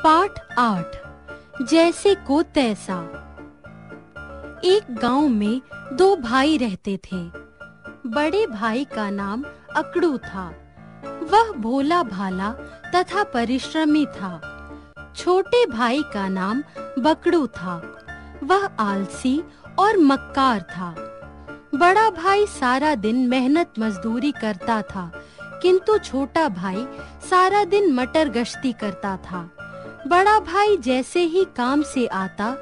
पाठ 8 जैसे को तैसा। एक गांव में दो भाई रहते थे। बड़े भाई का नाम अकड़ू था। वह भोला भाला तथा परिश्रमी था। छोटे भाई का नाम बकड़ू था। वह आलसी और मक्कार था। बड़ा भाई सारा दिन मेहनत मजदूरी करता था, किंतु छोटा भाई सारा दिन मटर गश्ती करता था। बड़ा भाई जैसे ही काम से आता,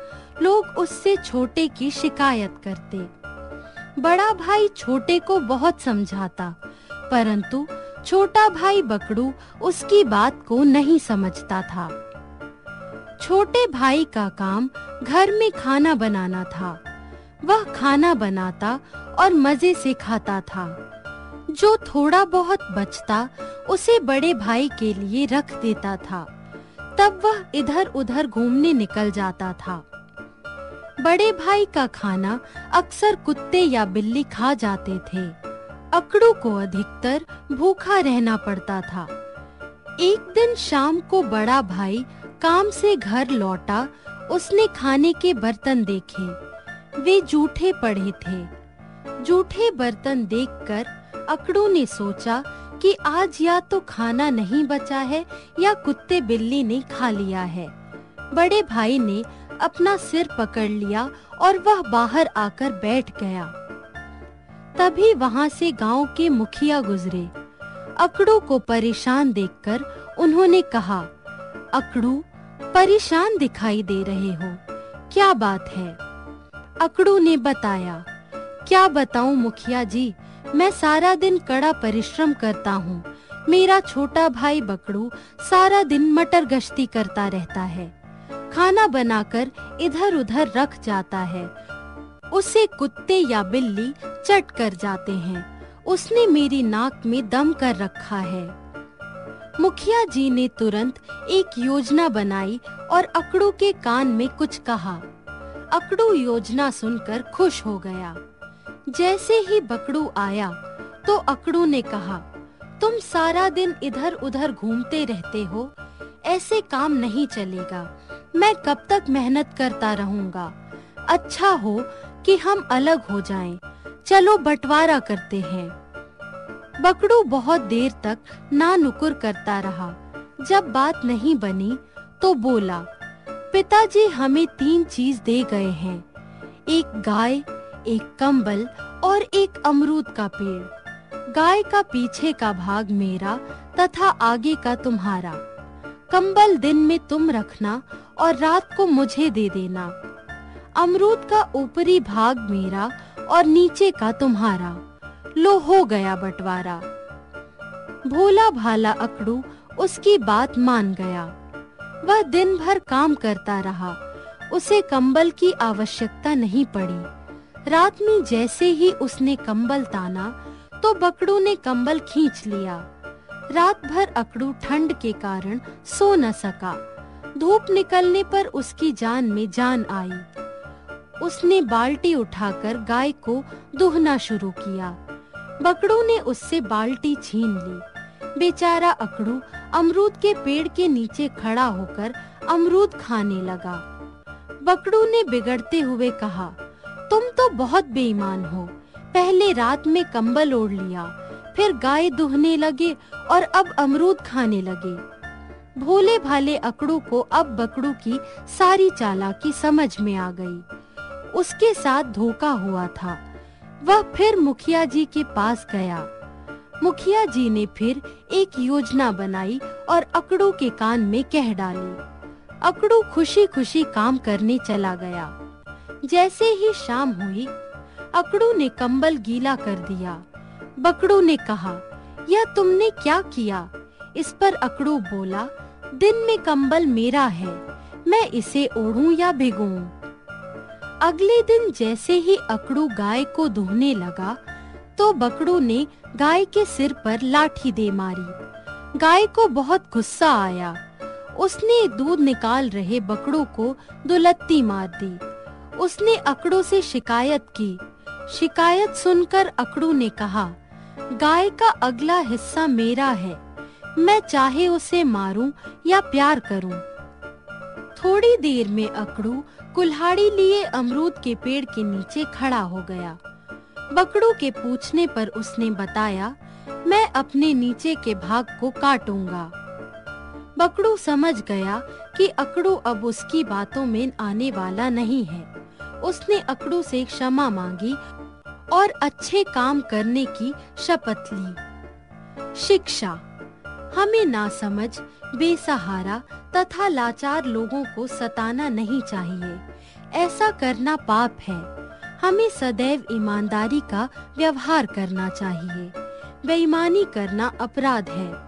लोग उससे छोटे की शिकायत करते। बड़ा भाई छोटे को बहुत समझाता, परंतु छोटा भाई बकड़ू उसकी बात को नहीं समझता था। छोटे भाई का काम घर में खाना बनाना था। वह खाना बनाता और मजे से खाता था। जो थोड़ा बहुत बचता उसे बड़े भाई के लिए रख देता था। तब वह इधर-उधर घूमने निकल जाता था। बड़े भाई का खाना अक्सर कुत्ते या बिल्ली खा जाते थे। अकड़ू को अधिकतर भूखा रहना पड़ता था। एक दिन शाम को बड़ा भाई काम से घर लौटा। उसने खाने के बर्तन देखे, वे जूठे पड़े थे। जूठे बर्तन देखकर अकड़ू ने सोचा कि आज या तो खाना नहीं बचा है या कुत्ते बिल्ली ने खा लिया है। बड़े भाई ने अपना सिर पकड़ लिया और वह बाहर आकर बैठ गया। तभी वहां से गांव के मुखिया गुजरे। अकड़ू को परेशान देखकर उन्होंने कहा, अकड़ू, परेशान दिखाई दे रहे हो, क्या बात है? अकड़ू ने बताया, क्या बताऊं मुखिया जी, मैं सारा दिन कड़ा परिश्रम करता हूँ। मेरा छोटा भाई बकड़ू सारा दिन मटर गश्ती करता रहता है, खाना बनाकर इधर-उधर रख जाता है। उसे कुत्ते या बिल्ली चट कर जाते हैं। उसने मेरी नाक में दम कर रखा है। मुखिया जी ने तुरंत एक योजना बनाई और अकड़ू के कान में कुछ कहा। अकड़ू योजना सुनकर खुश हो गया। जैसे ही बकड़ू आया तो अकड़ू ने कहा, तुम सारा दिन इधर-उधर घूमते रहते हो, ऐसे काम नहीं चलेगा। मैं कब तक मेहनत करता रहूंगा? अच्छा हो कि हम अलग हो जाएं। चलो बंटवारा करते हैं। बकड़ू बहुत देर तक ना नुकुर करता रहा। जब बात नहीं बनी तो बोला, पिताजी हमें 3 चीज दे गए हैं, एक गाय, एक कंबल और एक अमरूद का पेड़। गाय का पीछे का भाग मेरा तथा आगे का तुम्हारा। कंबल दिन में तुम रखना और रात को मुझे दे देना। अमरूद का ऊपरी भाग मेरा और नीचे का तुम्हारा। लो, हो गया बंटवारा। भोला भाला अकड़ू उसकी बात मान गया। वह दिन भर काम करता रहा। उसे कंबल की आवश्यकता नहीं पड़ी। रात में जैसे ही उसने कंबल ताना तो बकड़ू ने कंबल खींच लिया। रात भर अकड़ू ठंड के कारण सो न सका। धूप निकलने पर उसकी जान में जान आई। उसने बाल्टी उठाकर गाय को दूहना शुरू किया। बकड़ू ने उससे बाल्टी छीन ली। बेचारा अकड़ू अमरूद के पेड़ के नीचे खड़ा होकर अमरूद खाने लगा। बकड़ू ने बिगड़ते हुए कहा, तुम तो बहुत बेईमान हो। पहले रात में कंबल ओढ़ लिया, फिर गाय दूहने लगे और अब अमरूद खाने लगे। भोले भाले अकड़ू को अब बकड़ू की सारी चालाकी समझ में आ गई। उसके साथ धोखा हुआ था। वह फिर मुखिया जी के पास गया। मुखिया जी ने फिर एक योजना बनाई और अकड़ू के कान में कह डाली। अकड़ू खुशी-खुशी काम करने चला गया। जैसे ही शाम हुई, अकड़ू ने कंबल गीला कर दिया। बकड़ू ने कहा, यह तुमने क्या किया? इस पर अकड़ू बोला, दिन में कंबल मेरा है, मैं इसे ओढ़ूं या भिगोऊं? अगले दिन जैसे ही अकड़ू गाय को दूहने लगा तो बकड़ू ने गाय के सिर पर लाठी दे मारी। गाय को बहुत गुस्सा आया। उसने दूध निकाल रहे बकड़ू को दुलत्ती मार दी। उसने अकड़ू से शिकायत की। शिकायत सुनकर अकड़ू ने कहा, गाय का अगला हिस्सा मेरा है, मैं चाहे उसे मारूं या प्यार करूं। थोड़ी देर में अकड़ू कुल्हाड़ी लिए अमरूद के पेड़ के नीचे खड़ा हो गया। बकड़ू के पूछने पर उसने बताया, मैं अपने नीचे के भाग को काटूंगा। बकड़ू समझ गया कि अकड़ू अब उसकी बातों में आने वाला नहीं है। उसने अकड़ू से क्षमा मांगी और अच्छे काम करने की शपथ ली। शिक्षा: हमें नासमझ, बेसहारा तथा लाचार लोगों को सताना नहीं चाहिए। ऐसा करना पाप है। हमें सदैव ईमानदारी का व्यवहार करना चाहिए। बेईमानी करना अपराध है।